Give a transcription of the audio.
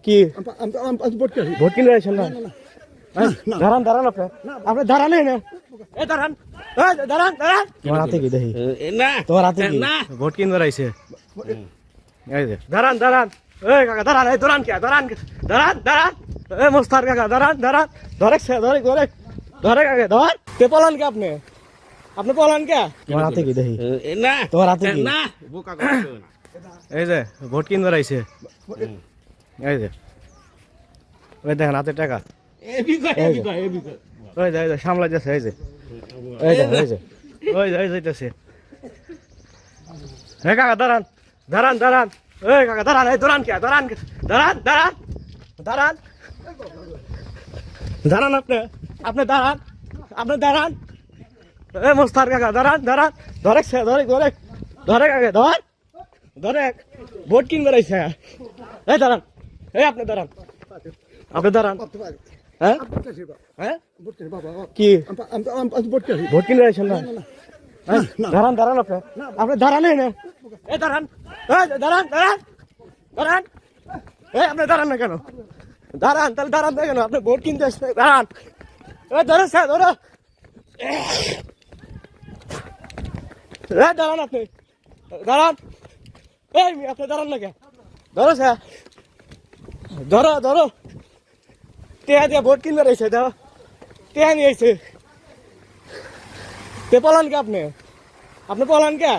কি ভোট কিনতে আসেন না? দাঁড়ান দাঁড়ান আপনি দাঁড়ান না দাঁড়ান দাঁড়ান দাঁড়ান তোমার হাতে কি দেখি তোমার হাতে কি ভোট কিনতে আইছে দাঁড়ান দাঁড়ান এই কাকা দাঁড়ান এই দাঁড়ান কে দাঁড়ান দাঁড়ান দাঁড়ান এই মোস্তার কাকা দাঁড়ান দাঁড়ান ধরে ধরে ধরে ধরে কাকা ধর কে পলান কে আপনি পলান কে তোমার হাতে কি দেখি তোমার হাতে কি এই যে ভোট কিনতে আইছে এই যে ওই দেখেন হাতে টাকা ওই যে সামলা যাচ্ছে এই যে এই যে এই যে ওই যে যাইতেছে হ্যাঁ কাকা দাঁড়ান দাঁড়ান দাঁড়ান এই কাকা দাঁড়ান এই দাঁড়ান কে দাঁড়ান দাঁড়ান দাঁড়ান দাঁড়ান দাঁড়ান আপনি দাঁড়ান আপনি দাঁড়ান এ মোস্তার কাকা দাঁড়ান দাঁড়ান ধরে ধরে ধরে ধরে কাকা ধর ধরে ভোট কিনবে রাইছে এই দাঁড়ান এই আপনি দাঁড়ান হ্যাঁ হ্যাঁ কি ভোট কিনবে রাইছেন না? দাঁড়ান দাঁড়ান আপনি দাঁড়ান না এই দাঁড়ান দাঁড়ান দাঁড়ান দাঁড়ান এই আপনি দাঁড়ান না কেন দাঁড়ান তাহলে দাঁড়ান না কেন আপনি ভোট কিনতে আসছেন দাঁড়ান ধরো স্যার ধরো দাঁড়ান আপনি দাঁড়ান এই আপনি দাঁড়ান না কেন ধরো স্যার ধরো ধরো টেহা দিয়ে ভোট কিনবে রয়েছে দাও টেহা নিয়ে আইছে তে পলান কে আপনি পলান কে